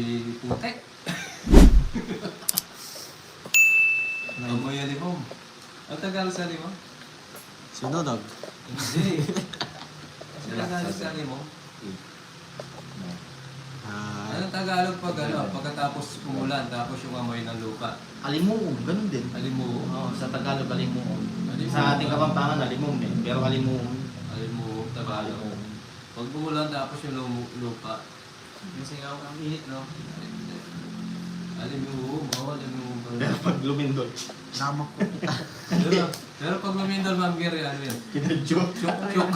Putek. Amoy yan mo. Ang Tagalog sa mo? Sinunog. Hindi. Ang Tagalog sa mo? Anong Tagalog pag pagkatapos umulan, tapos yung amoy ng lupa? Alimuong, ganun din. Alimuong. Oo, sa Tagalog, alimuong. Alimuong. Sa ating Kapampangan, alimuong din. Pero alimuong. Alimuong, Tagalog. Pag umulan, tapos yung lupa. Yung singaw, ang init, no? Alimuong, alimuong. Pero pag lumindol, Namak ko. Pero pag lumindol, Ma'am Gary, ano yun? kinadyo. Chok-chok.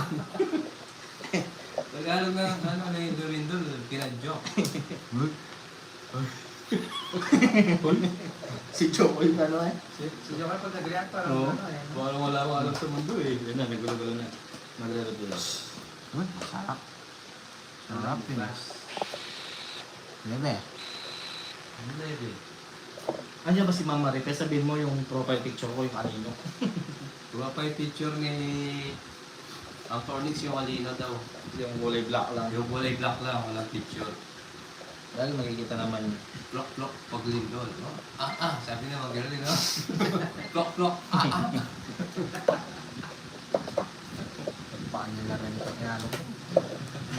Tagalog na, ano, lindol-lindol, kinadjok. Si Chokoy, ano eh? Si Joker pag nag-react parang Oo. ano eh. no? Parang wala akong alam sa mundo eh. Yan na, nagulo-gulo na. Magre-regular. Uy, masarap. Sarap yun. Lebe. Ano na yun eh? Andiyan ba si Mama Ripe? Sabihin mo yung profile picture ko, yung kanino. Diba pa yung picture ni... Ang Tornix yung alina daw. Yung kulay black lang. Yung kulay black lang, walang picture. Dahil makikita naman yun. Plok-plok, pag lindol. No? Sabi na magaling, no? Plok-plok, Paano nila rin ito? Yan.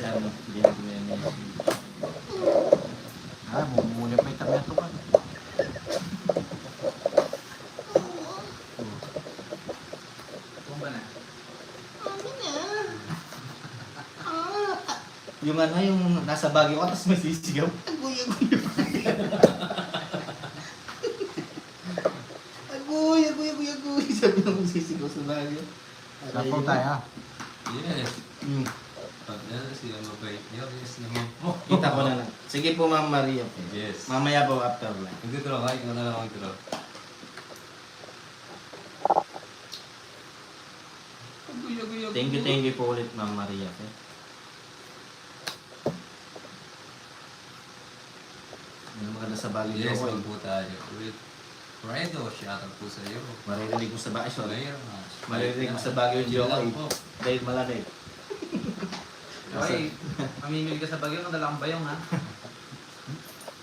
Yan, yan, yan. Bumuli pa yung tabi ito ka. Kung ba na? Yung ano, yung nasa Baguio ka, tapos may sisigaw. Agoy, agoy, agoy. Agoy, agoy, agoy. Sabi nung sisigaw sa Baguio. Sapaw tayo. Yes. Hmm. Pag siya mabait niya, yes naman po. Kita ko na lang. Sige po, Ma'am Maria. Yes. Mamaya po after lang. Nagtuturo ka, ikaw na lang ang turo. Thank you po ulit, Ma'am Maria. Okay? Ano maganda sa Baguio Yes, ko. wag po tayo. With Fredo, shoutout po sa iyo. Maririnig ko sa Baguio. Sorry. Sorry. Maririnig ko sa Baguio yung joke Lang ko. po. Dahil malaki. Okay, mamimili ka sa bagyo ng dalawang bayong ha.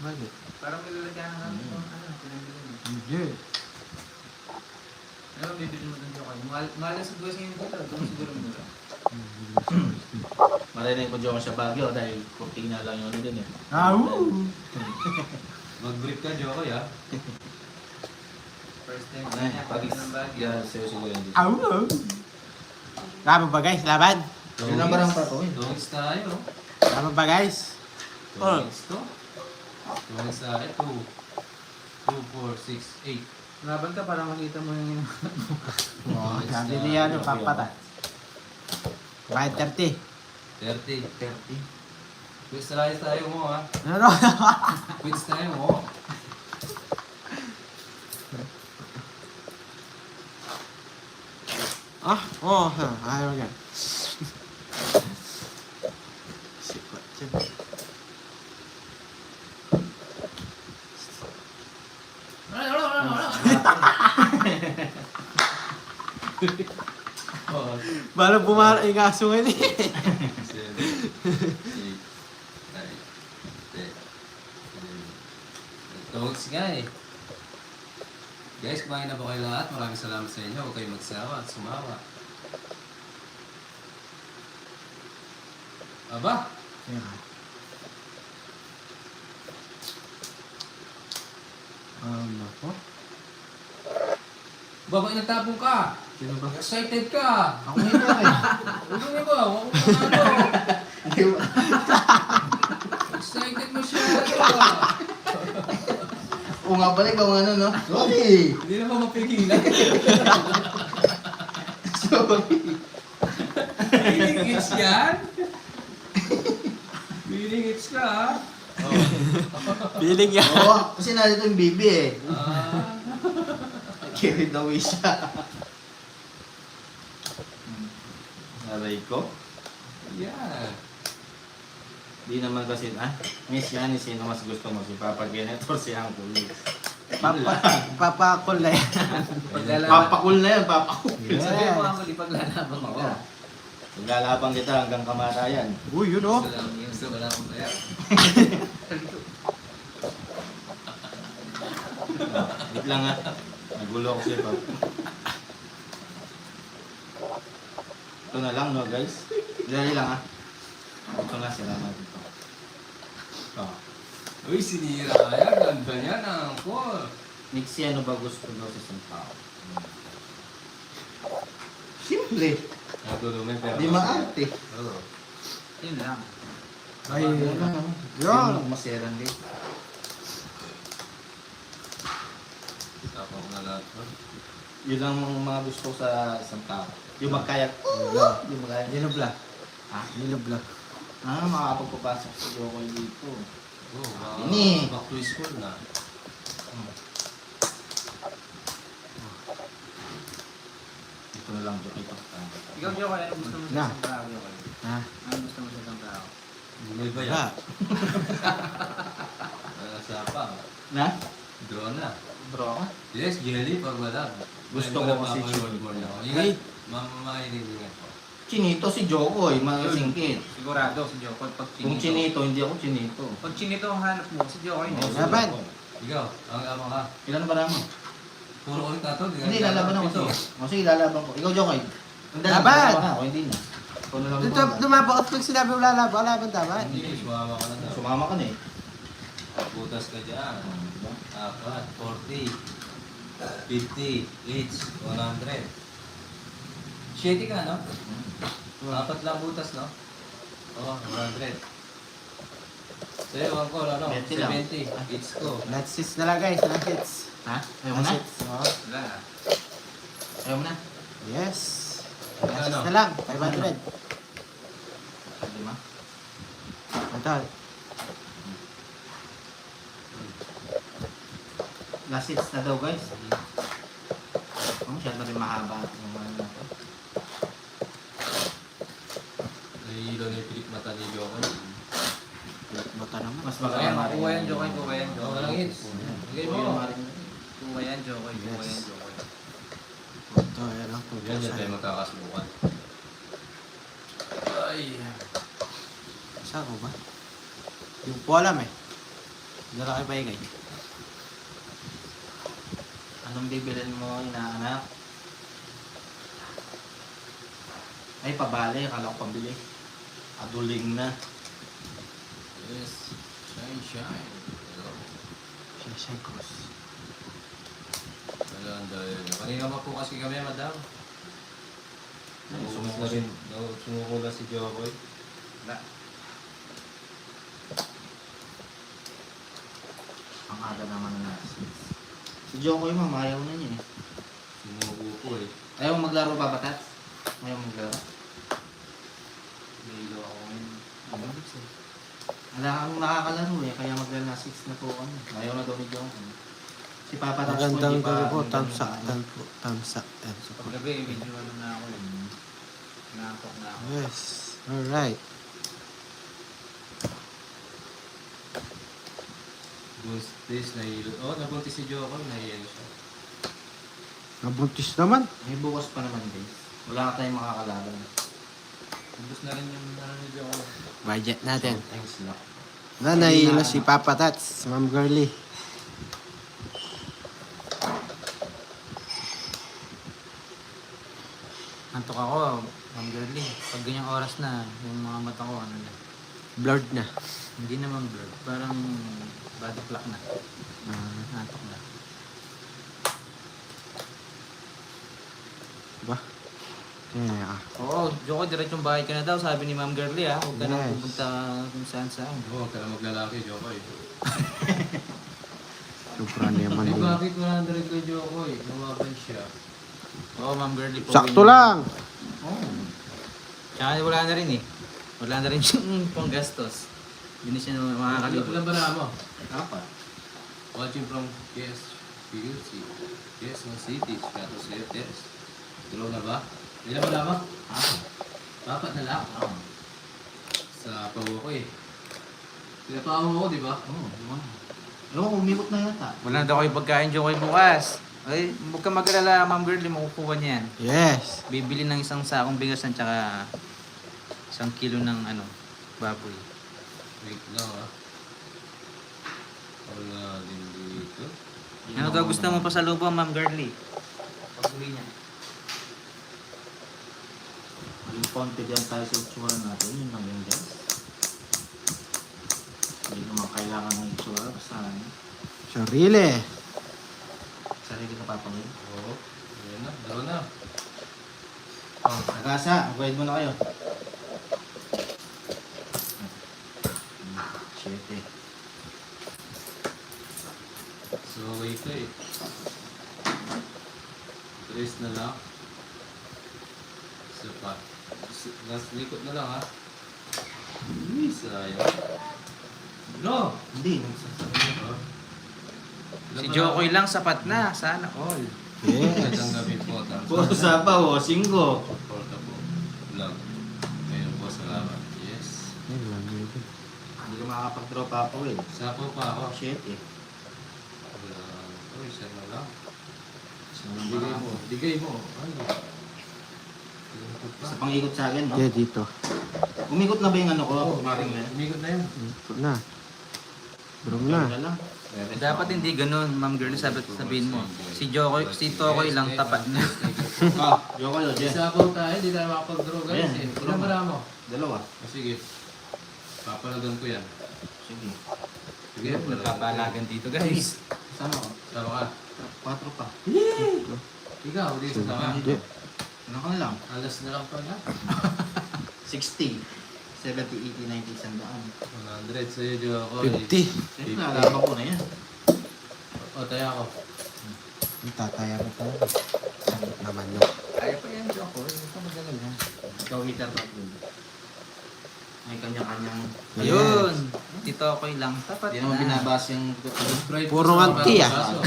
Bakit? Parang nilalagyan na natin kung ano, pinambili mo. Hindi. Ano bibili mo ng Joker? Mahal na siguro sa inyo dito, doon siguro mura. Maririnig ko joke sa Baguio dahil kurtina lang yun din eh. Mag-brief ka, Jokoy, ha? First time Ay, niya, pag pag ng bagyo. yeah, sa'yo siguro yun dito. Laban ba guys? Laban? Yung number ang pato eh. Dogs tayo. Laban ba guys? Dogs to. Dogs tayo. 2, 4, 6, 8. Laban ka para makita mo yung Oo, sabi niya ano, pampata. Kahit 30. 30. 30. Quiz tayo mo, ha? Ano? Quiz tayo mo. Ayaw yan. Sikwat yan. Oh, Balang bumara yung aso ngayon eh. 7, 8, 9, 10, 11. Dogs nga eh. Guys, kumain na po kayo lahat. Maraming salamat sa inyo. Huwag kayong magsawa at sumawa. Aba? Ako? Baba, inatapong ka. Sino ba? Excited ka. Ako hindi eh. Ano nga ba? Huwag mo ano. Hindi ba? Excited masyado. Oo nga pala, ikaw ano no? Sorry! Hindi naman mapigilan. Sorry! Feeling it's yan? Feeling it's ka, ha? Feeling yan. Oo, kasi nandito yung baby eh. Ah. Carried away siya. Aray ko? Yeah. Di naman kasi, Miss Yani, sino mas gusto mo? Si Papa Kenneth or si Uncle Luis? Papakol na yan. Papakul na yan, papakul. Sabi mo ako, di paglalaban Oo. ka. Maglalabang kita hanggang kamatayan. Uy, yun oh. Gusto lang akong kaya. Wait lang ha. Nagulo ako siya pa. Ito na lang no guys. Dali lang ha. Ito na sila natin ito. Oh. Uy, sinira ka yan. Ganda yan, Angkol. Nixie, ano ba gusto daw sa isang tao? Simple. Natulungin pero... Di maarte. Oo. Yun lang. Ay, Yun. yun. Maseran din. Tapos na lahat. no? Yun lang ang mga gusto ko sa isang tao. Yung magkaya. Yung magkaya. Nilubla. Ha? Nilubla. Ah, makakapagpapasok sa Jokoy dito. Oo, Ini. back to school na. Dito na lang, Jokoy. Ito. Ikaw, Jokoy, ano gusto mo sa Na. isang tao, Jokoy? Ha? Ano gusto mo sa isang tao? Bumay ba Wala. yan? Sapa. Na? Draw na. Bro ako? Yes, jelly pag wala. Gusto ko kasi Word mo na. Ingat. Mamamainilingan ko. Chinito si Jokoy, masingkit. Sigurado si Jokoy pag Kung chinito. Chinito, hindi ako Chinito. Pag chinito ang hanap mo, si Jokoy na. Oo, Laban. Ikaw, ang abang ka. Ilan ba naman? Puro ulit na to. Hindi, lalaban ako. Ito. O sige, lalaban ko. Ikaw, Jokoy. Laban! Ako, hindi na. Ikaw na lang. Lumabak at pag sinabi mo lalaban, laban dapat. Hindi, sumama ka na daw. Sumama ka na eh. Butas ka dyan. Apat, 40, 50, each, 100. 7 ka, no? Apat lang butas, no? Oo, 100. Sa'yo, ang call, ano? 20 lang. 70, each ko. Last hits na lang guys, last hits. Ha? Ayaw mo na? Last hits. Oh. Wala. Ayaw mo na? Yes. Last hits Ano? na lang, 500. Lima? Ito. Last hits na daw guys. Masyado rin mahaba yung ano na to. Nahihilo na yung pilik mata ni Joko. Mata naman. Mas Ayan, maganda kuha yan, Jokoy, kuha yan, Oo, Jokoy. walang hits. Bigay mo. Kuha yan, Jokoy, kuha yan, Jokoy. Ito, ayan ang Yan, yan tayo magkakasubukan. Ay. Saan ko ba? Yung po alam eh. Dala kayo paingay. Anong bibilin mo, inaanak? Ay, pabali. Akala ko pambili. Aduling na. Yes. Shine, shine. Hello. Shine Cross. Wala, ang dahil. Kanina pa po kasi kami, madam. Sumuko rin. Sumuko na si Jokoy. Wala. Ang aga naman na last hits. Si Jokoy, ma'am, ayaw na niya eh. Sumuko po eh. Ayaw mo maglaro ba, Batats? Ayaw mo maglaro? Nahilo ako ngayon. Ano? Wala kang nakakalaro eh, kaya magla-last hits na po kami. Ayaw na daw ni Jokoy. Si Papa Tats po, Magandang hindi pa... gabi po, hindi thumbs pa- up, thumbs up. Paggabi, medyo ano na ako eh. Nakakot na ako. Yes, alright. Buntis, nahilo. Oh, nabuntis si Jokoy, nahilo siya. Nabuntis naman. May bukas pa naman guys. Wala ka tayong makakalaban. Ubus na rin yung ano ni Jokoy. Budget natin. So, thanks lang. Nanay na si Papa Tats, Ma'am Girly. Antok ako, Ma'am Girly. Pag ganyang oras na, yung mga mata ko, ano na. Blurred na. Hindi naman blurred. Parang body clock na. Antok na. Ba? Yeah. Oo, Joko, diretsong bahay ka na daw, sabi ni Ma'am Girly ha. Huwag ka nang Yes. pupunta kung saan saan. Oo, huwag ka na maglalaki, Jokoy. Sobra naman Ay, din. bakit 100 ko Jokoy? Lumaban siya. Oo, Ma'am Girly po. Sakto lang. Oh. Tsaka wala na rin eh. Wala na rin yung panggastos. Hindi na siya makakalimutan. Ilan ba na mo? Apat. Watching from Yes, PUC. Yes, ng City. Kato Setters. Tulo na ba? Ilan ba na mo? Apat. Apat na lang. Oo. Sa pawo ko eh. Pinapawa mo ko, di ba? Oo, di ba? Ewan ko, umikot na yata. Wala na daw kayo pagkain, Joko, bukas. Ay, huwag ka mag-alala, Ma'am Girly, makukuha niyan. Yes. Bibili ng isang sakong bigas at saka 1 kilo ng ano, baboy. Wait lang ah. Wala din dito. Ano daw gusto mo pa sa lubong, Ma'am Girly? Pag-uli niya. Maging confident tayo sa itsura natin. Yun lang yun, guys. Hindi naman kailangan ng itsura. Basta Sarili. sarili ka papangin. Oo. Ayan na. Dalawa na. Oh, nagasa. Avoid mo na kayo. 7. So, wait ka eh. Tres na lang. Isa pa. Last likot na lang ha. Uy, sayang. No! Hindi. Nagsasabi. Oh. Si Jokoy lang sapat na. Sana all. Yes. Magandang gabi po. Puro sapa o. 5. Porta po. Vlog. Ngayon po, salamat. Yes. Ayun lang, yun. Hindi ka makakapag-draw pa ako eh. Sapo pa ako. 7. Uy, isa na lang. So, nang Bigay mo. Bigay mo. Ano? Sa pang-ikot sa akin, no? Yeah, dito. Umikot na ba yung ano ko? Oo, Kumaring na. umikot na yun. Ito na. Brom na. lang. Dapat hindi ganun, Ma'am Girly. Sabihin mo. Si Jokoy, si Tokoy lang tapat na. Ah, Joko yun, Jess. Isabaw tayo, hindi tayo makapag-draw guys Ayan, eh. draw Ilan mo. para mo? Dalawa. Sige. Papalagan ko yan. Sige. Sige, Nagpapalagan dito, guys. Sama ko. Sama ka. 4 pa. Ikaw, hindi sa sama. Hindi. Ano ka na lang? Alas na lang pala. 60. 70, 80, 90, 100. 100 sa'yo, Joko. 50. Siyempre, nalaman ko na yan. O, tayo ako. Ang tataya ko talaga. Sakit naman yun. Kaya pa yan, Jokoy. Huwag ka mag-alala. Ikaw, meter pa din. May kanya-kanyang... Ayun. Si Tokoy lang tapat Hindi naman na. binabas yung... Subscribe Puro sa mga ngagti, ah. baso.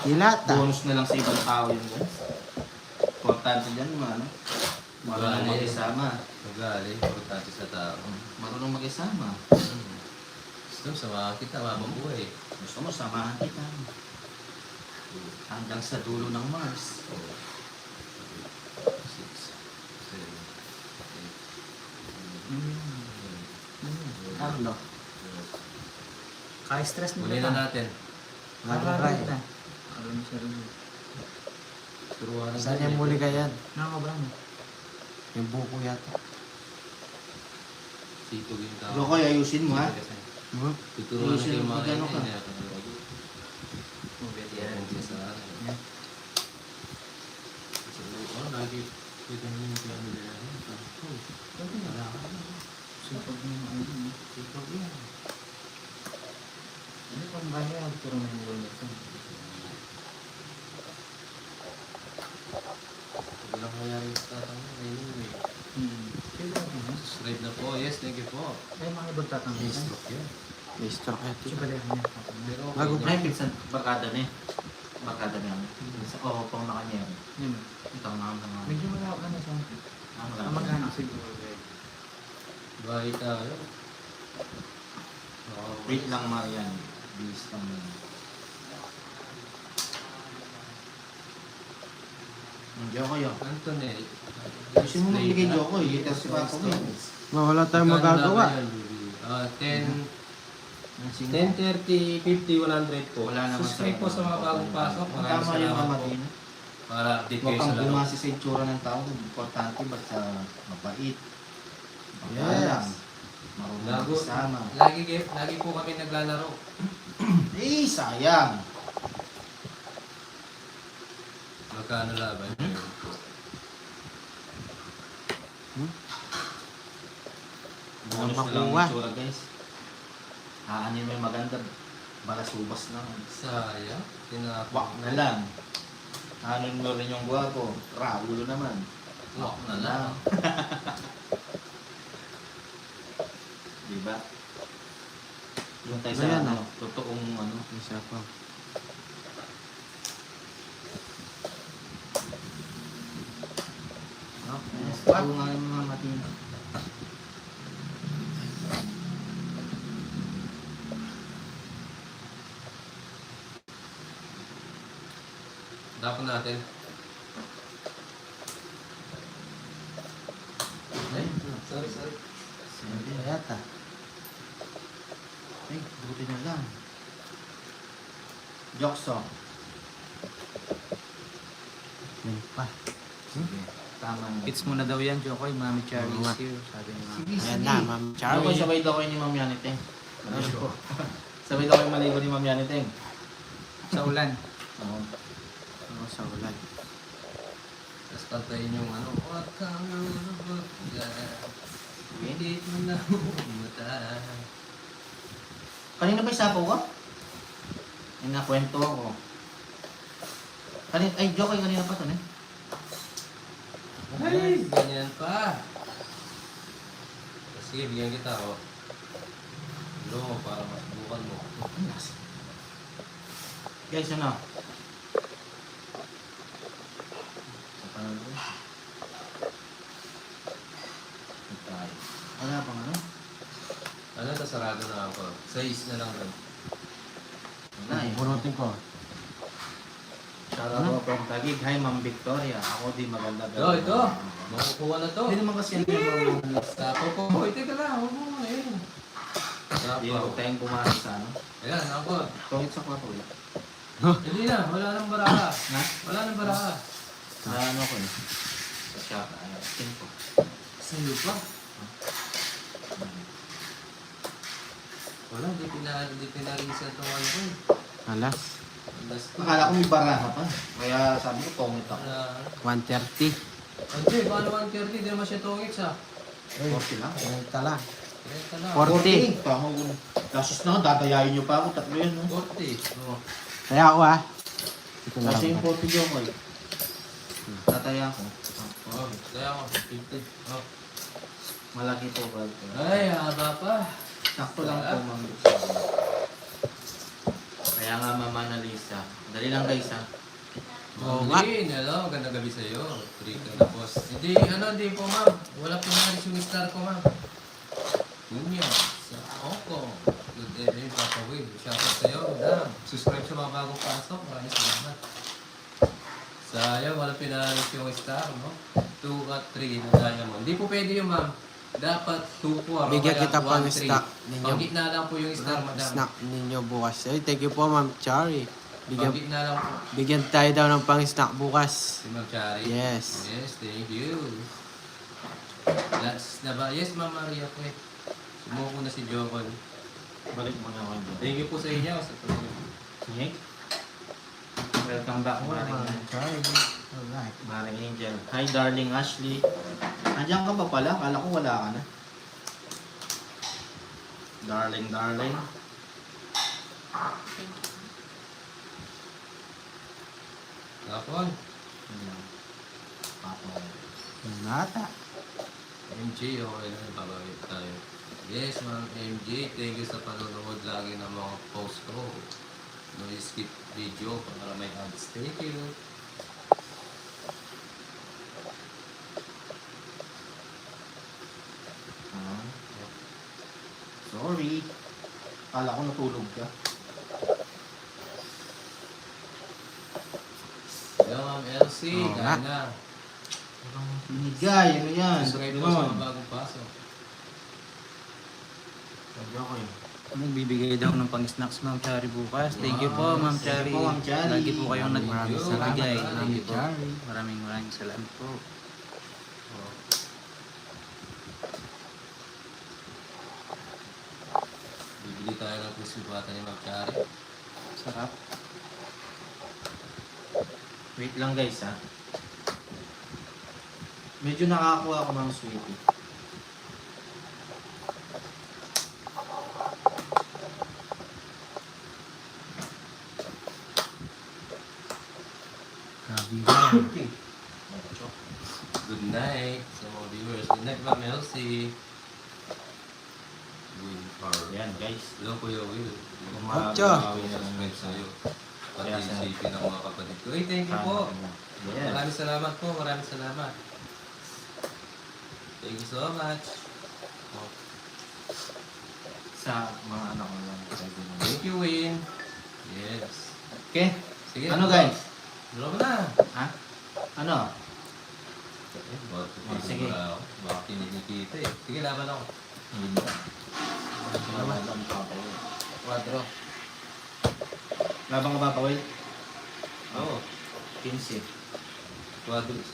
Hilata. Bonus na lang sa ibang tao yun, guys. Importante dyan, ano? Marunong Wala, mag-isama. Magali, importante sa tao. Marunong mag-isama. Gusto, samahan kita, mababuhay. Gusto mo, samahan kita. Hanggang sa dulo ng Mars. 6, 7, Carlo. Kaya stress mo Muli na natin. Nagkakay. Alam siya rin. Turuan na Saan yung muli ka yan? Nakakabra mo. Yung buko yata. Sitog yung tao. Joko, ayusin mo, ha? Hmm? Tuturuan na kayo mga Magkano ka? Yan, sa ano. Sa loob, lagi kita niyo yung piano nila. Sipag mo yung ano. Sitog yan. Ano pang kaya? Puro na yung wala ito. Walang mayari sa tatang mo. Ayun eh. Kailan ko na? Subscribe na po. Yes, thank you po. Ay, mga ibang tatang. May stroke yan. May stroke yata. Siya balik niya. Pero Bago okay Ay, na. pinsan, barkada na eh. Barkada na yan. Sa pang na kanya. Yun. Ito nga mga... Medyo malawak na siya. Ano Ang magkano siguro. Bahay tayo. Oo. Wait lang mga yan. Bilis lang yan. Joko yun. Antonel. Gusto mo magbigay Joko, itas si Papa mo. Wala tayong magagawa. 10, 10:30, 50, 100 po. Wala naman Subscribe po sa mga bagong pasok. Maraming Tama yung salamat mama po. din. Para update Huwag kayo sa kang laro. bumasi sa itsura ng tao. Importante basta mabait. Yes. Magalang. Marunong Lago, magsama. lagi po kami naglalaro. Eh, sayang. Magkano laban? Bonus na lang Makuha. ang itsura, guys. Aanin mo yung maganda. Balasubas lang. Sayang. Wak na lang. Aanin mo rin yung gwapo. Raulo naman. Wak na lang. Diba? Yung tayo Ayan, sa ano, totoong ano. Isa pa. Okay. Totoo nga yung mga matin. Dapat natin. Ay, sorry. Siyempre. Yata. Ay, buti na lang. Jokso. Yan pa. Sige. Tama na. Hits mo na daw yan, Jokoy. Mami Cherry Oo nga. is here. Sabi ni Mami. Ayan na, Ma'am Jokoy, Charlie. sabay daw kayo ni Ma'am Yaniteng. Ano po? Sabay daw kayo maligo ni Ma'am Yaniteng. Sa ulan. Oo. Ano sa ulan? Tapos kantayin yung ano, what kang lulubot ka, hindi mo na umutay. Kanina ba isapaw ko? Yung nakwento ako. Ay, Jokoy, kanina pa ito, eh. Ay, ganyan pa. Sige, bigyan kita, oh. Gulo mo para masubukan mo. Guys, ano? Sa panalo. Tayo. Wala pang ano? Ano, sarado na ako. 6 na lang rin. Wala eh. Bunutin ko. Shoutout ako from Taguig. Hi, Ma'am Victoria. Ako di maganda. Ito. Makukuha na to. Hindi naman kasi yan yung Tapo ko. Hoy, teka lang. Huwag mo ngayon. Hindi na ko tayong pumasok sa ano. Ayan, ako. Tungit sa kwarto eh. Hindi na. Wala nang baraha. Ha? Wala nang baraha. Sa ano ko eh. Sa shop. Skin ko. Sa'yo pa. Wala, di pinarisan itong ano ko eh. Alas. Alas ko. Akala ko may baraha pa. Kaya sabi ko tungit ako. Wala. 130. Hindi, paano 130? Di naman siya tongits ah. 40 lang. Renta lang. Renta lang. 40. Tama ko. Lasos na ako, dadayain nyo pa ako. Tatlo yan, no? 40. Oo. Kaya ako ah. Ito na Kasi yung lang. 40 yung ko eh. Tataya ko. Oh, kaya ako. 50. Oh. Malaki po ba? Ay, haba pa. Sakto lang po, Ma'am. Kaya nga, Mama Analisa. Dali lang guys, ha? Oo nga. Maulin, hello. Magandang gabi sa'yo. Trika na boss. Hindi, hindi po ma'am. Wala po naman yung star ko ma'am. Dunya, sa Hong Kong. Good evening, Papa Will. Shoutout sa'yo, madam. Subscribe sa mga bagong pasok. Maraming salamat. Sayang, wala pinalis yung star, no? 2 at 3 na diamond. Hindi po pwede yung ma'am. Dapat 2 po. Bigyan kaya kita pang 1, 3. stock ninyo. Pag-gitna lang po yung star, madam. Snack ninyo bukas. Ay, thank you po, Ma'am Charlie. Bigyan, Pag-gitna lang po. bigyan tayo daw ng pang-snack bukas. Si Ma'am Chari. Yes. Yes, thank you. Last na ba? Yes, Ma'am Maria po eh. Sumuko na si Jocon. Balik mo na ako dyan. Thank you po sa inyo. Sa Sige. Welcome back, Maring. Charlie. Alright. Maring Angel. Hi, darling Ashley. Andiyan ka pa pala? Kala ko wala ka na. Darling. Kapon. Papo. Nata. MJ, okay na. Babawit tayo. Yes, Ma'am MJ. Thank you sa panonood lagi ng mga post ko. No skip video para may ads. Thank you. Ah. Sorry. Kala ko natulog ka. Hello, Ma'am Elsie. Oo Kaya nga. na. Binigay, ano yan? Subscribe po sa mga bagong pasok. Sabi ako eh. Anong bibigay daw ng pang-snacks, Ma'am Cherry bukas? Thank you po, Ma'am Cherry. Thank you po, Ma'am Cherry. Lagi po kayong Maraming salamat, nagbibigay. Ma'am Thank you po. Cherry. Maraming salamat po. Bibili tayo ng crispy pata ni Ma'am Chari. Sarap. Wait lang guys ha. Medyo nakakuha ako ng sweetie. Grabe. Good night sa mga viewers. Good night, Ma'am Elsie. Yan guys. Hello, Kuya Will. Ocho. Subscribe sa'yo. Pati Kaya sa- isipin ng mga kapatid ko. Hey, thank you po. Yes. Maraming salamat po. Maraming salamat. Thank you so much. Oh, Sa mga anak ko lang. thank you, Win. Yes. Okay. Sige. Ano guys? Dalawa na. Ha? Ano? Sige. Sige. Baka kinikita eh. Sige, laban ako. Hindi. Ano ba? 4. Labang ka ba, Pawel? Oo. 15. Quadros.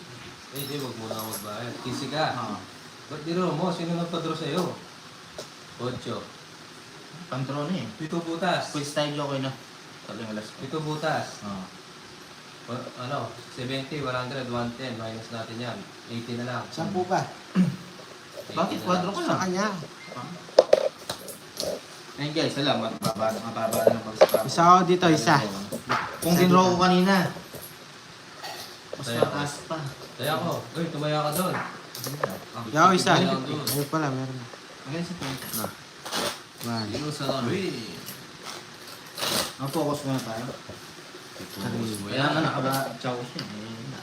Eh, di, wag mo na ako magbayad. Kisi ka. Oo. Ba't diro mo? Sino nagpadro sa'yo? 8. Pantro na eh. 7 butas. Quiz tayo, okay na. Taling alas ko. 7 butas. Oo. Ano? 70, 100, 110. Minus natin yan. 80 na lang. 10 pa. 80 Bakit? na Kwadro lang. ka Sa lang. kanya. Ayun guys, salamat. Mababa na ng pag-scrap. Isa ako dito, isa. Kung tinro ko kanina. Mas Kaya- mataas pa. Kaya ko. Uy, tumaya ka doon. Yaw, isa. Tumaya ka doon. Ayun pala, meron. Hanggang sa point. One. Dino sa Norway. Ang focus muna tayo. Focus mo Kaya nga yan. nakaba-chow siya. Ayun na.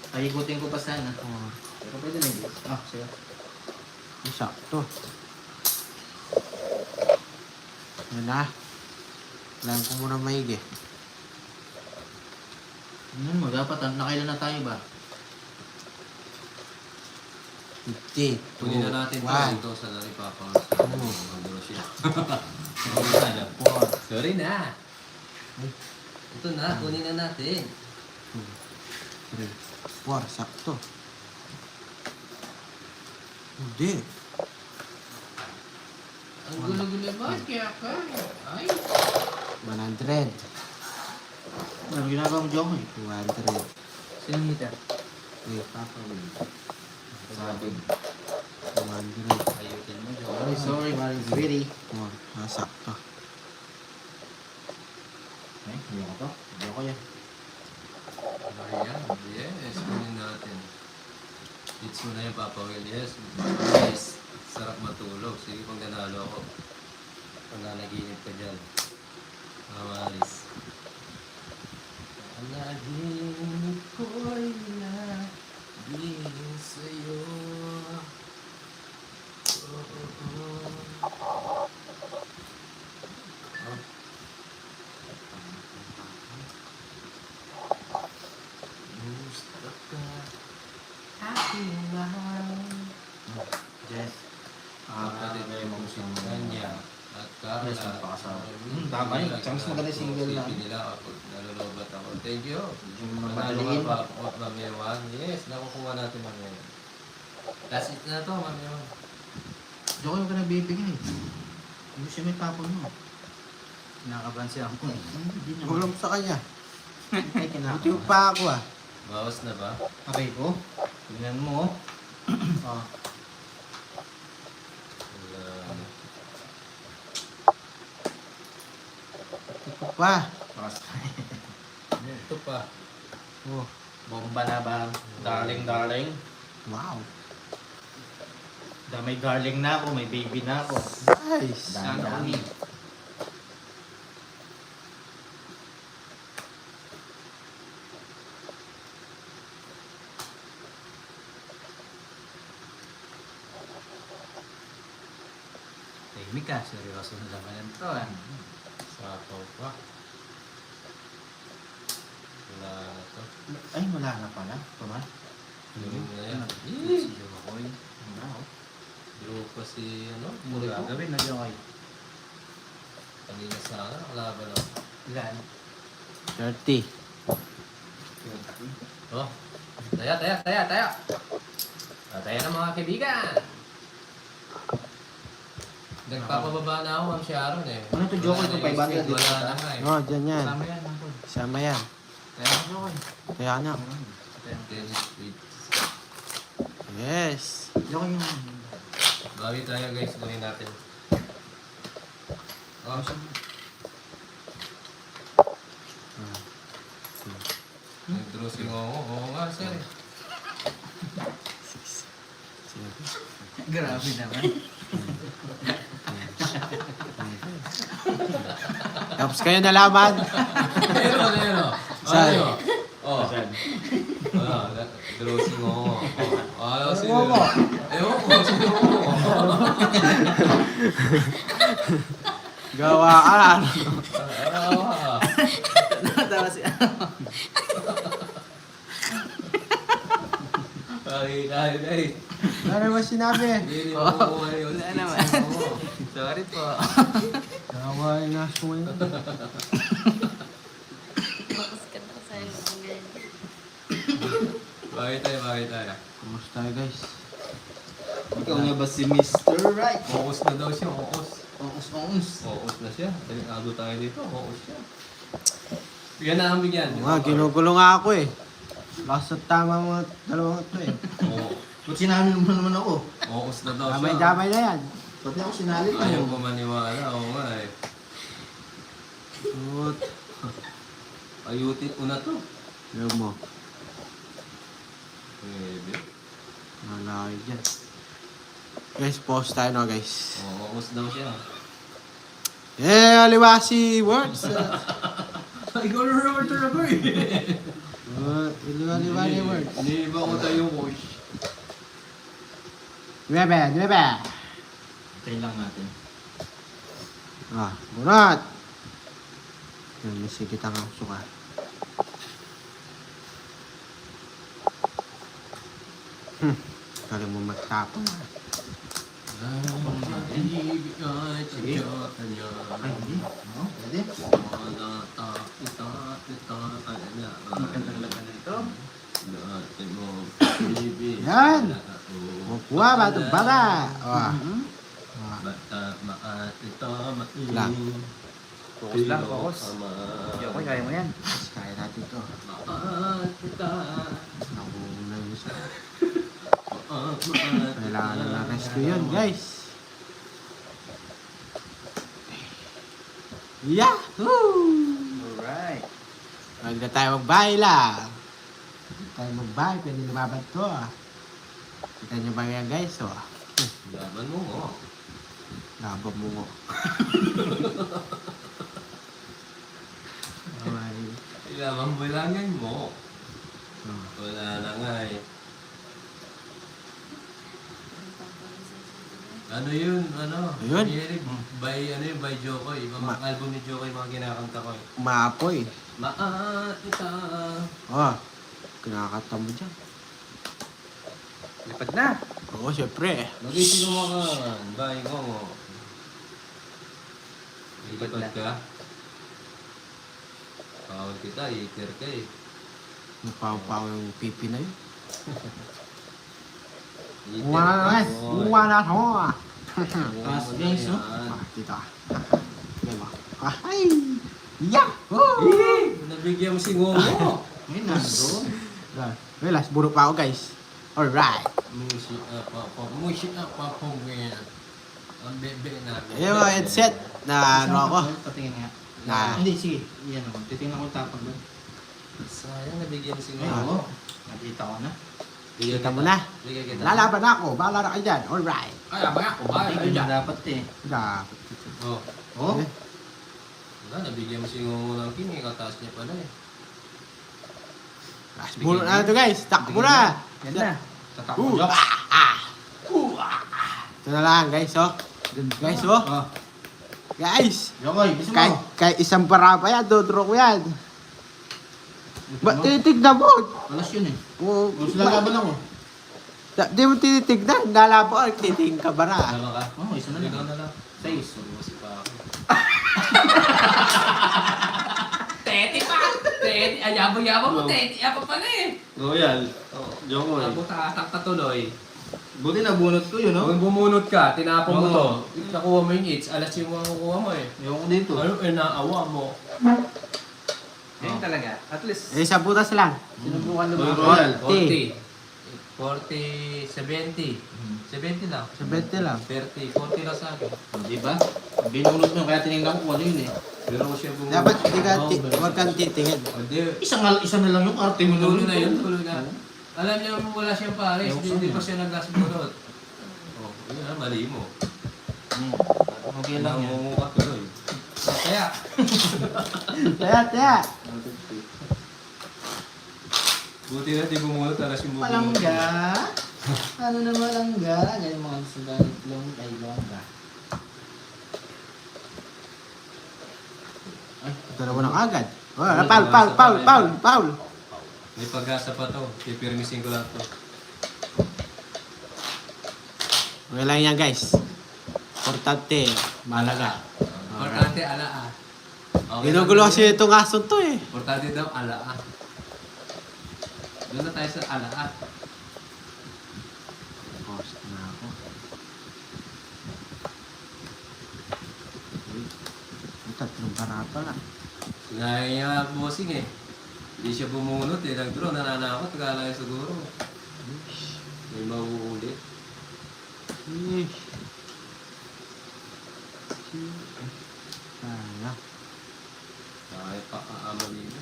Paikutin ko pa sana. Four. Pero pwede na yun. Sige. Sakto. Yan na. Kailangan ko muna maigi. Ano mo, dapat nakailan na tayo ba? 50. Kunin na natin 1. ito sa Laripapa. Magduro siya. Sorry na. Ito na, kunin na natin. 3, 4. Sakto. Hindi. Ang gulo-gulo ba? Kaya ka. Ay. 100. Ano ginagawa mo, Jong? 200. Sinong meter? Wait, Papa Will. Sabi. 200. Ayutin mo, Sorry, Joe. sorry, Maring Sweetie. 4. Sakto. Ay, hindi ko to. Hindi ko yan. Ayan, yes. Kunin natin. Hits mo na yung Papa Will. Yes. Yes. Sarap matulog. Sige kung nanalo ako. Pag nanaginip ka dyan. Mamalis. Panaginip ko'y naging sa'yo. Gusto ka aking mahal. Yes. Kapatid may mga siyang kanya at Carla. Yes, magpakasama. Tama yun. Tsaka mas maganda single na. Isipin nila kapag nalulubat ako. Thank you. Yung Manalo madaliin. ka pa, Mamiwan. Yes, nakukuha natin Mamiwan. Last hit na to, Mamiwan. Diyo yung ka nagbibigay. Hindi siya may tapon mo. Nakabansi ako eh. Hindi naman. Ulam sa kanya. Ay, kinakawa. Buti pa ako ah. Bawas na ba? Okay ko. Tingnan mo. Oh. Wala. Ito pa. Bakas. Ito pa. Oh. Bomba na ba? Darling, darling. Wow. May darling na ako, may baby na ako. Nice. Dami. Tahimik ka, seryoso na naman yan to ah. Sapaw pa. Wala na to. Ay, wala na pala. Tama? Yung na yan. Si Jokoy. Wala ako. Draw pa si ano? Ano gagawin na Jokoy? Kanina sana, kalaban ako. Ilan? 30. Oh, taya. Taya na mga kaibigan. Nagpapababa na ako, Ma'am Sharon eh. Ano to, Jokoy? Itong 500 dito Wala ba? na nga eh. Oh, dyan yan. Kasama yan, ako. Sama yan. Kaya ako, Jokoy. Kaya na. Tennis with. Yes. Jokoy yung... Bawi tayo guys, kunin natin. Oh, nag-draw si Ngongo. Oo nga, sir. 6, 7, Grabe naman. Tapos kayo nalaman. Ano? Saan? Ano? Oh. Saan? Draw si Ngongo. Ano si Ngongo? Ewan ko, si Ngongo. Gawa ka. Natawa si Ay. Ano ba sinabi? Hindi mo kukuha yun. Wala naman. Sorry po. Gawa na suwi. Bakit tayo? Kumusta tayo guys? Ikaw nga ba si Mr. Right? Focus na daw siya, focus. Ongus. Focus na siya. Delikado tayo dito, focus siya. Bigyan na ang bigyan. Ginugulo nga ako eh. Last at tama mga dalawang ito eh. Oo. Ba't sinabi mo naman ako? Focus na daw siya. Damay-damay na yan. Ba't ako sinali ko? Ayaw ko maniwala, oo nga eh. Shoot. Ayutin ko na to. Alam mo. Pwede. Nalaki dyan. Guys, pause tayo na guys. Oo, focus daw siya. Aliwasi words. Ikaw na naman talaga eh. Aliwasi words. Iniiba ko tayo, coach. Diba? Tayo lang natin. Bunot. Yan, sige kita nga suka. Kali mo magtapang. Sige. Ay, hindi. Oo, pwede. Magandang laban na ito. Yan. Makuha ba ito? Baga. Lang. Focus lang, focus. Okay, kaya mo yan. Kaya natin ito. Nakuha yun sa... Kailangan na rescue yun, guys. Yahoo! Alright. Huwag na tayo magbahay lang. Huwag tayo magbahay, pwede lumaban to. Kita nyo ba yan, guys? Laban mo, oh. Laban mo mo. Laban mo lang yan mo. Wala na nga eh. Ano yun? Ano? Ayun. By Jokoy. Mga album ni Jokoy, mga kinakanta ko eh. Maapoy. Maatita. Kinakata mo dyan. Lipad na. Oo, syempre. Magising mo ka. Bahay ko mo. Ilipad ka. Pawal kita, iiter ka eh. Napaw-paw yung pipi na yun. Iiter Buwa na ka, guys. boy. Buwa na ako. Taas, guys, no? Dito ah. Diba? Ay! Yahoo! Nabigyan mo si Ngomo. Ngayon, nandun. Well, last buro pa ako guys. Alright. Music up ako ngayon. Ang bebe namin. Ayun mga headset na ano ako. Patingin nga. Na- Hindi, sige. Yan ako. Titingnan ko yung tapang doon. Sayang, nabigyan mo si Ay, Ngomo. oo. Nakita ko na. Kita mo na. Bigyan kita. Lalaban ako. Bahala na kayo dyan. Alright. Ay, abang ako. Ay, Hindi na dapat eh. Dapat. Oh. Oh? Wala, nabigyan mo si Ngomo ng king. Kataas niya pala eh. Last buro na ito guys. Takbo na. Yan na. Tatakbo joke. Ito na lang guys oh. Guys oh. Oh. Guys. Yokoy, bisa Kahit, mo. kahit isang para pa yan. Dodro ko yan. Ba't tinitignan mo? Alas yun eh. Oh, Kung sila laban ako. Di mo tinitignan. Nalaban ko. Titingin ka ba na? Dalawa ka? Oo, isa na lang. Ikaw na lang. Sais. Subusi pa ako. Teti pa! Teti! Ay, yabang-yabang mo, Teti! Yabang pala eh! Royal. Yokoy. Tatak tuloy. Buti nabunot ko yun, no? Kung bumunot ka, tinapon mo Oo. to. Nakuha mo yung hits, alas yung mga kukuha mo eh. Yung dito. Ano eh, naawa mo. Ganyan talaga. At least, Eh, sa butas lang. Sinubukan Royal. lumaban. Royal. 40, 70. 70 lang. Sa 20 lang. 30, 40 lang sa akin. Di ba? Binunot mo, kaya tinignan ko kung ano yun eh. Pero ko siya bumunot. Dapat di ka, Oo, huwag kang titingin. Hindi. Isa na lang yung arte mo Tulo na yun, tulo na. Alam niya wala siyang pares, Ewan ko hindi saan pa siya naglasburot. Oh, yun ah, mali mo. Okay lang yan. Namumukat tuloy. Kaya, Taya. buti na di bumunot, alas yung bumunot. Palangga. Ano na malangga? Yan yung mga sugalit long ay longga. Ay, ito naman ang agad. Oh, Wala, Paul. May pag-asa pa to. Pipirmisin ko lang to. Okay lang yan guys. Importante. Malaga. Importante, ala ah. Okay, Ginugulo kasi itong aso to eh. Importante daw, ala ah. Doon na tayo sa alaat. Post na ako. Uy, may tatlong parata na. Sinabi niya bossing eh. Hindi siya bumunot eh. Nag-draw, nananakot. Kala niya siguro. May mauulit. Ish. Kaya. Kaya pa aamalin mo.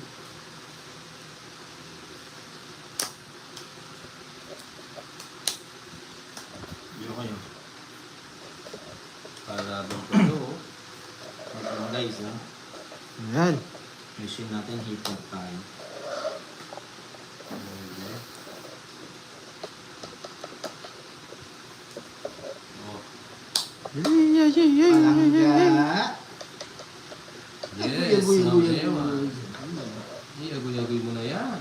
Biro kayo. Para bang ko ito. Mga guys, ha? Ayan. Mission natin, hip hop tayo. Oh. Palangga! Yes, problema. Agoy-agoy mo na yan.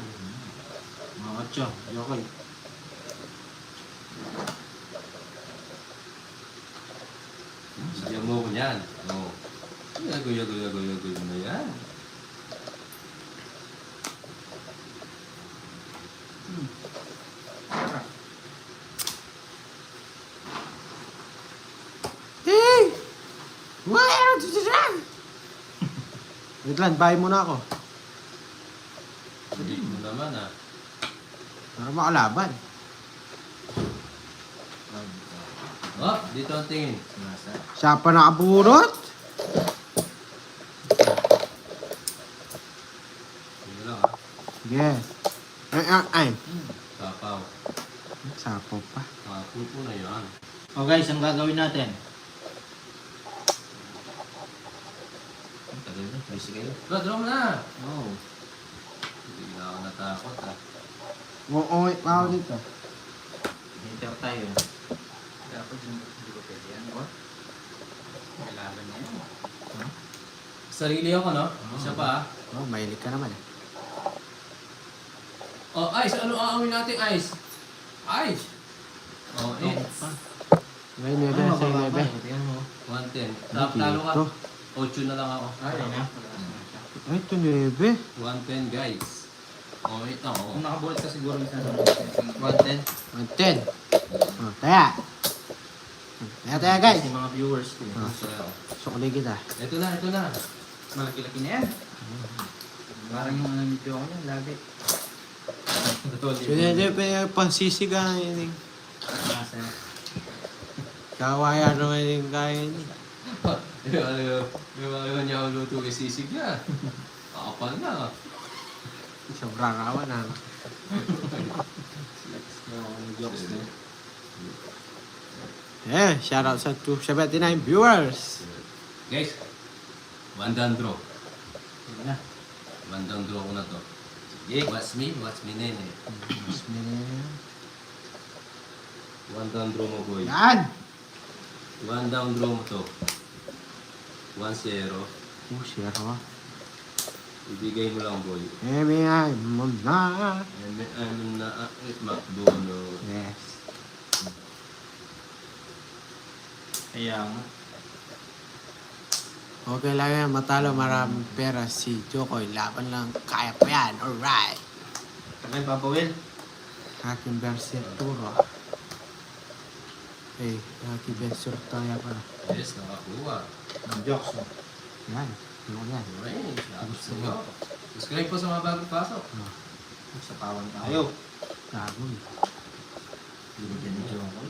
Mga kotso, Yokoy. Sabihan mo ko yan. Oo. Agoy-agoy mo na yan. Hey! Where did you run? Wait lang, bahay muna ako. Hindi mo naman ah. Para makalaban. Oh, dito ang tingin. Nasa. Siya pa nakaburot. Sige lang ah. Yes. Ay. Kapaw. Sapo pa. Kapul po na yan. Oh guys, ang gagawin natin? Ang tagal na, busy kayo. Draw mo na. Oh. Hindi na ako natakot ah. Oo, pa ako dito. Hinter tayo. Dapat hindi ko pwede yan. Oh. May laban na yan. Sarili ako no? Isa pa ah. Oh, mahilig ka naman. Oh, Ice! Ano aawin natin, Ice? Ice! Oh, it's May nebe, sa nebe. Tingnan mo. 110. Talo ka. 8 na lang ako. Ay, na. Ay, ito nebe. 110 guys. Oh, wait na ako. Kung nakabulit ka siguro yung sinasabi. 110. 110. Oh, taya. Taya guys. Kasi mga viewers ko. Ah. Masaya ako. Sukli kita. Ito na. Malaki-laki na yan. Parang yung ano nito ako yan, lagi. So, nebe, pansisiga yun. Nasa. Kawaya naman yung kaya niya. Yung mga niya ang luto kay sisig niya. Kakapal na. Sobrang awa na. Jokes na. Shoutout sa 279 viewers. Guys, one down draw. Sige na. One down draw ko na to. Sige. Watch me nene. One down draw mo boy. Yan! One down draw mo to. 1-0. Oh, zero. Ibigay mo lang boy. Emi ay mo na. Ano na McDonald's. Yes. Kaya nga. Okay lang yan, matalo maraming pera si Jokoy. Laban lang, kaya pa yan. Alright. Kaya Papa Will. Aking version turo. Eh, aking version tayo pala. Yes, nakakuha. Ang jokes mo. Yan. Ano yan? Alright, sabi sa iyo. Subscribe po sa mga bagong pasok. Sa pawan tayo. Gagoy. Binigyan ni Jokoy.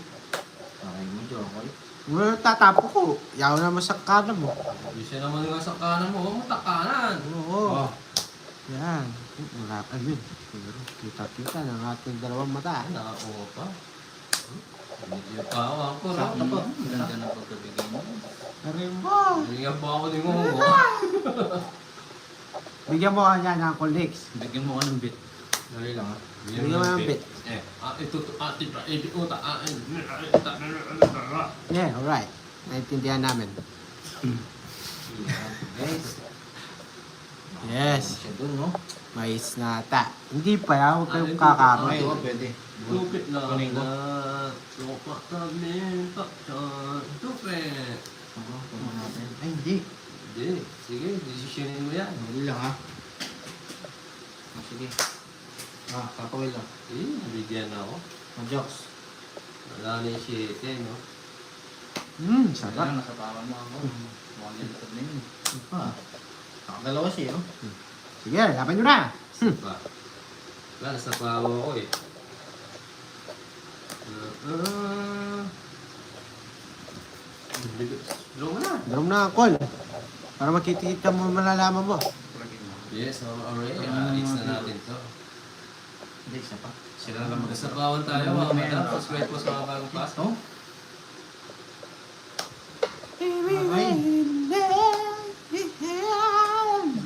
Okay mo, Jokoy. Well, tatapo ko. Yaw naman sa kanan mo. Hindi siya naman nga sa kanan mo. Huwag mo takanan. Oo. Oh. Yan. Wala ka yun. Pero kita-kita ng ating dalawang mata. Ay, nakakuha pa. Yung kawa ko. Sakto po. Ang ganda ng pagkabigay mo. Aray mo. Bigyan pa ako din mo. Bigyan mo ka niya ng Colix. Bigyan mo ko ng bit. Dali lang ha. Bigyan mo ng bit. Ito, titra, uta, Yeah, alright. Naintindihan namin. Guys. Yes. Siya dun, no? Mais na ata. Hindi pa yan. Huwag kayong kakaroon. Okay, oh, pwede. Lupit na Kunin ko. na. Lupa kami, pakyan, lupit. Oo, kunin natin. Ay, hindi. Hindi, sige, desisyonin mo yan. Dali lang ha. Oh, sige. Kakawil lang. Nabigyan ako. Jokes. Wala na yung 7, no? Sarap. Parang nakatawan mo ako. Mukhang nilitod na yun. Nakadalawa siya, no? Sige, laban nyo na. Pa. Wala, nasa pawa ko eh. Draw mo na. Drum na call. Para makikita mo, malalaman mo. Yes, alright. It's na natin to. Hindi, isa pa. Sila na lang magsasapawan tayo, mga madam. Pasway po sa mga bagong paso.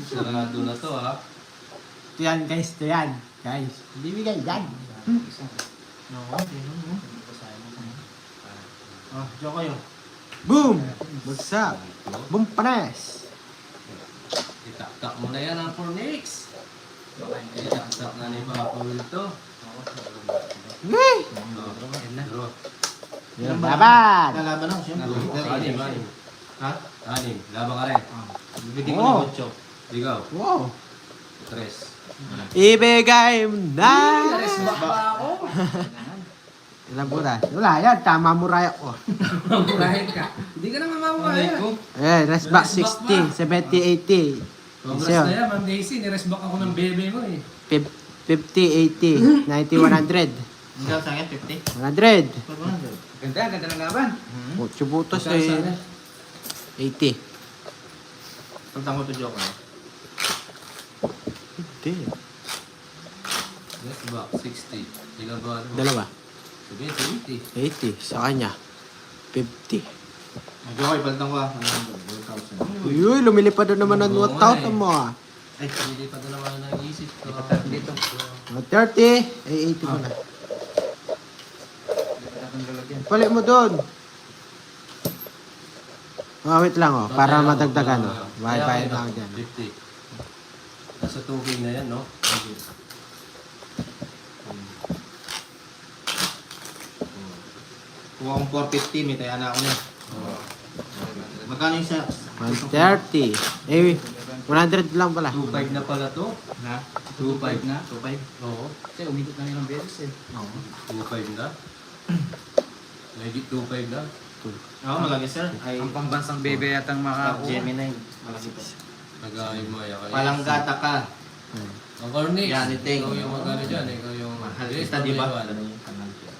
Sarado na to, ha? Ito yan, guys. Ito yan. Guys, bibigay yan. No, joke kayo. Boom! Bagsak. Boom, panes. Itak-tak mo na yan ang Fornix. Itak-tak na ni Papa Will to. Yay! Draw. Yan, laban. Lalaban ako siya. Anim. Ha? Anim. Laban ka rin. Bibigyan ko Oh. ng 8. Ikaw. Wow. 3. Ibigay mo na. Resback pa ako. Ilan po na? Wala yan, tama mo raya ko. Mamurahin ka. Hindi ka naman mamurahin. Eh, rest back 60, 70, 80. Congrats Isa. na yan, Ma'am Daisy. Niresback ako ng bebe mo eh. 50, 80, 90, 100. Hanggang sa akin, 50. 100. Ganda, ganda ng laban. Mucho butos Magkano sa eh. akin? 80. Pagtang ko to joke. Hindi. Resback 60. Ilan ba? Ano? Dalawa. Sabihin, 80. 80. Sa kanya. 50. Joke, ipalitan ko 1,000. Uy, lumilipad na naman ang Oo, 1,000 eh. mo ah. Ay, hindi pa doon naman nag-iisip ko. Dito. 30, ay 80 mo na. Tatang lalagyan. Palit mo doon. Oh, wait lang oh, para madagdagan oh. Bye-bye lang dyan. 50. Nasa 2K na yan, no? Kuha kong 450, may taya na ako na. Magkano yung sa... 130. Eh, 100 lang pala. 2.5 na pala to. Ha? 2.5 na? 2.5? Oo. Kasi umikot na ilang beses eh. Oo. 2.5 na. Maybe 2.5 na. Oo, malaki sir. Ay, Ang pambansang bebe yatang makakuha. Gemini. Malaki pa. Nag-aayos mo yan. Palanggata ka. Ang Cornix, Yan, iting. ikaw yung magano dyan. Ikaw yung... Mahal Yes, kita, di ba? pamilya.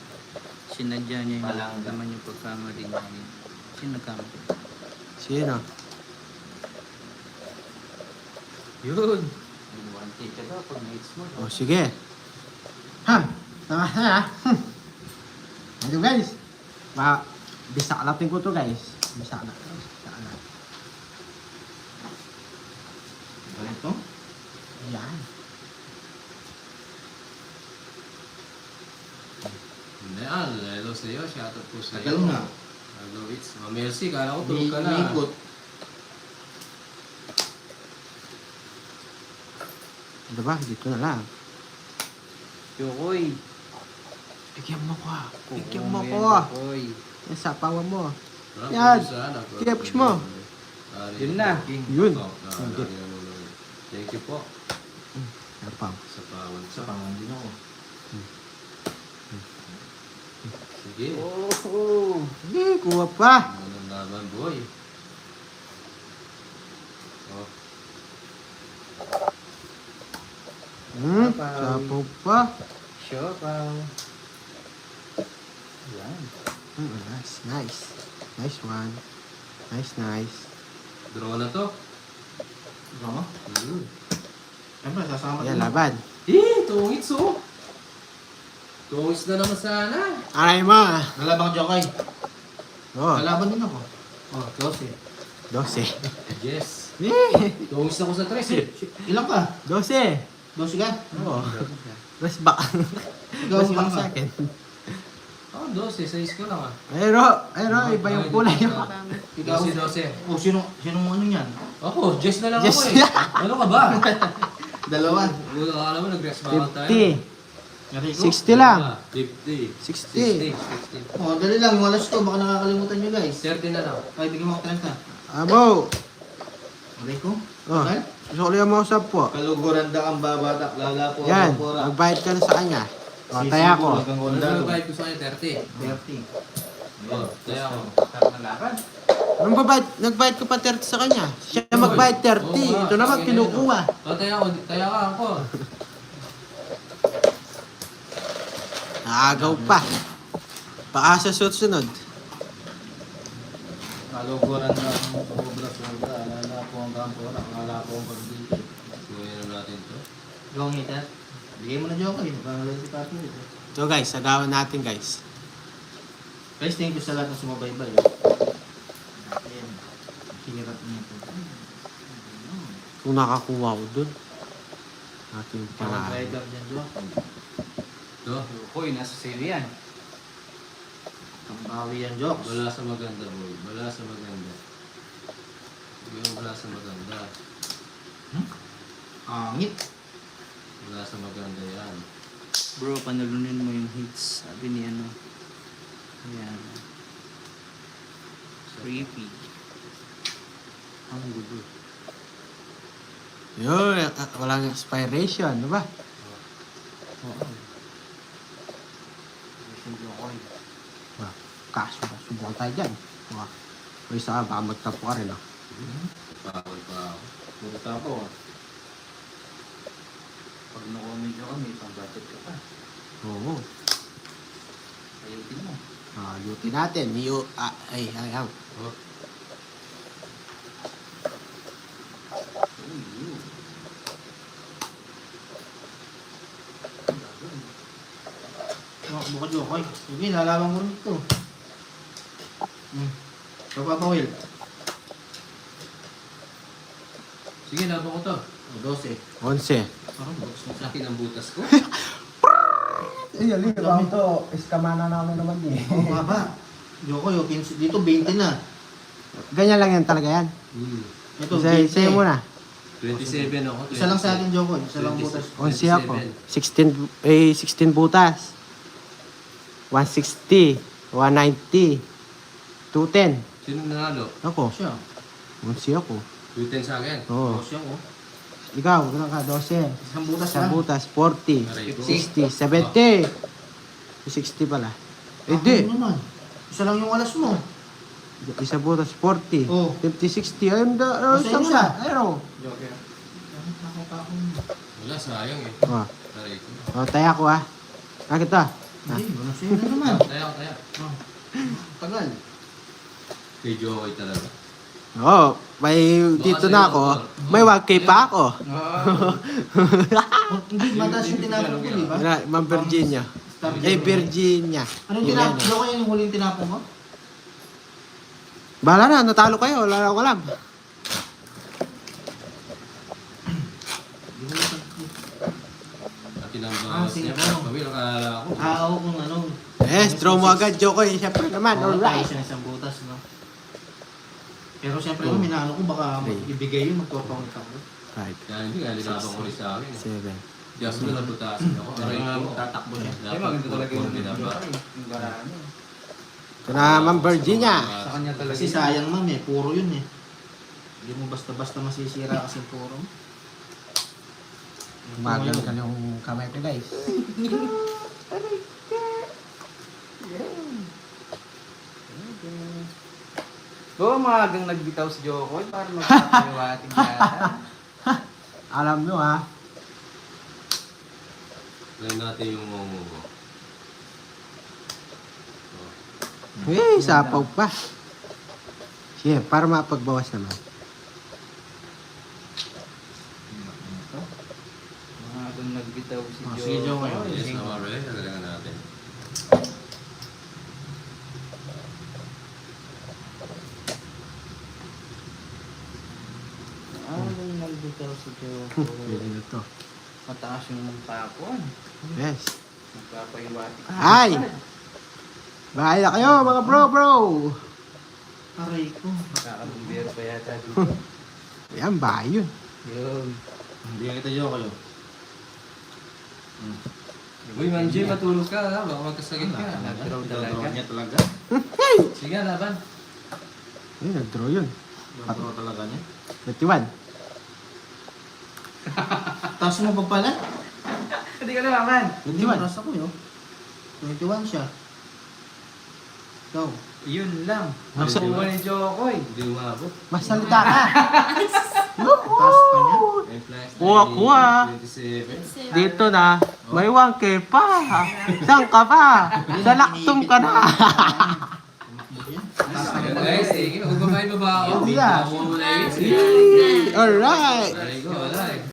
Sinadya niya yung Palang- naman yung pagkamali niya. Sino nagkamali? Sino? Yun. One ticket daw pag mates mo. Oh, sige. Ha! Tama na ha. Ito guys. Bisaklapin ko to guys. Bisakla. Ganito? Yan. Hindi, hello sa iyo. Shoutout po sa Tagal iyo. na. Hello, it's Mercy. Kala ko tulog ka na. Ikot. Ano ba? Dito na lang. Yokoy. Bigyan mo ko ah. Bigyan mo Oo, ko yan, ah. Yokoy. Yan sa pawa mo. Ah, Yan. sana. Sige, push mo. Yun na. Yun. Hindi. Thank you po Yan pa. sa pawan. Sa pangan din ako. Sige. Oh. Sige, kuha pa. Anong laban, boy? Oh. Sapo pa. Sure, pal. Yan. Nice, nice. Nice one. Nice. Draw na to. Oo. Siyempre, sasama Yan, din. laban. Tungits oh. Tungits na naman sana. Aray mo ah. Nalabang Jokay. Oh, Nalaban din ako. Oh, 12. 12. Yes. Eh, Tungits ako sa 3 eh. Ilan ka? 12. 12 ka? Oo. Rest back. Ikaw, Rest back ilan sa ka? akin. Oh, 12. Size ko lang ah. Ayro, iba yung kulay mo. Ikaw. 12. Oh, sinong ano yan? Ako, Jess na lang Jess. ako eh. Ano ka ba? Dalawa. Wala ka naman, nag-rest back tayo. 50. Enrico? 60 lang. 50. 60. 60. Oh, dali lang. Yung alas ko. Baka nakakalimutan nyo guys. 30 na lang. Ay, bigyan mo ako 30. Abo. Enrico? Oh. Okay? Gusto ko lang mausap po. Kaluguran da ang babatak, lala po. Yan, pura. magbayad ka na sa kanya. O, taya ko. Hanggang Ano wanda. ba bayad ko sa kanya? 30. 30. Oh, kaya ako. Sarap ng laban. Anong babayad? Nagbayad ka pa 30 sa kanya. Siya magbayad 30. Oo nga, Ito naman, sige, kinukuha. Oh, taya ka ako. Naagaw pa. Baka sa susunod. Kaluguran da ang sobra-sobra. Lala po ang kampo. Lala po ang pagdito. Gawin na natin to. Gawang hitat. Bigay mo na joke kayo. Pangalan si Papi. So guys, sagawan natin guys. Guys, thank you sa lahat ng sumabaybay. Ayan. Hirap niya po. Kung nakakuha ko dun. Ating Parang pangalan. driver dyan, joke. To. Hoy, nasa sale yan. Pambawi yan, jokes. Wala sa maganda, boy. Wala sa maganda. Yung wala sa maganda. Angit. Wala sa maganda yan. Bro, panalunin mo yung hits. Sabi ni ano. Ayan. Creepy. Ang gulo. Yun, walang expiration, di ba? Oo. Kaso, subukan tayo dyan. O isa ka, baka magtapo ka rin. Bawal pa ako. Puro tapo. Pag nakomedyo ka, may pang-budget ka pa. Oo. Ayutin mo. Yutin natin. Ay. Oh, Buka joke, oy. Sige, lalaban ko rin ito. Papapawil. sige, laban ko to. O, 12. 11. Parang box na Sa akin ang butas ko. Ay, alin, ito, iskamana namin naman Oo, baba. Joke, yung 15 dito, 20 na. Ganyan lang yan talaga yan. Ito, Sa'yo 20. muna. 27 ako. Isa lang sa akin, Joko. Isa lang 26. butas. 11 ako. 16 butas. 160. 190. 210. Sino nanalo? Ako. Siya. 11 ako. 210 sa akin. Oo. 12 ako. Ikaw, ano ka? 12. Isang butas Sa lang. butas, 40. Aray ko. 60. 70. 60 pala. Hindi. Ano naman? Isa lang yung alas mo. Isa butas, 40. Oh. 50, 60. Ayun, Basta isang isa. na. Ayun. Joker. Wala, sayang eh. Oh. Aray ko. Oh, taya ko ah. Bakit to? Hindi, wala sa'yo na naman. Taya. Tagal. Kay Joey talaga. Oo, may dito na ako. May 1K pa ako. Hindi, mataas yung tinapon ko, di ba? Wala, Ma'am Virginia. Eh, Virginia. Anong Yun tinapon? yan, Joke, yung huling tinapon mo? Bahala na, natalo kayo. Wala na ako alam. Akin ang Ah, bawas sige, niya. ano? Pawil, akala ko. Oo, kung ano. Draw mo agad, Jokoy. Siyempre naman, Oo, tayo alright. siya ng isang butas, no? Pero siyempre, no, minano ko, baka ibigay yun, magpapawit ako. Right. Kaya hindi nga, linabang ko rin sa akin. 7. Just mo lang butasin ako. Aray ko. Tatakbo siya. Ay, maganda talaga yung binaba. yung barano. Ito na, Ma'am Virginia. Sa kanya talaga. Kasi sayang, ma'am, eh. Puro yun, eh. Hindi mo basta-basta masisira kasi puro. Umagal ka yung kamay ko, guys. Oo, maagang nagbitaw si Jokoy para magpapaliwating yata. Alam nyo ah. Try natin yung mongo. Eh, sapaw pa. Sige, para mapagbawas naman. Maagang nagbitaw si Ah, sige, Jokoy. Jokoy. Yes, naman rin. Talaga natin. Maagang nagbitaw si Pwede Jokoy. na to. Mataas yung tapon. Yes. Magpapaiwating. Ay! Bahay na kayo, mga bro! Aray ko. Makakabumbero pa yata dito. Ayan, bahay yun. Yun. Hindi kita joke kayo. Uy, Manji, matulog ka ha. Baka magkasakit ka. Nag-draw talaga. Nag-draw niya talaga. Sige, laban. Ayun, nag-draw yun. Nag-draw talaga niya. 21. Taas mo pa pala? Hindi ko naman. 21. Taas ako yun. 21 siya. Ikaw. Yun lang. Nasa- Nakuha ni Jokoy. Hindi umabot. Masalita ka. Taas pa niya. May flash na Kuha. 27. Dito na, may 1K pa. Saan ka pa? Sa laktom ka na. Taas na Ayan, niya. guys, sige. Huwag ba kayo baba ako? Yeah. Ako muna yun. Alright. There you go, alright.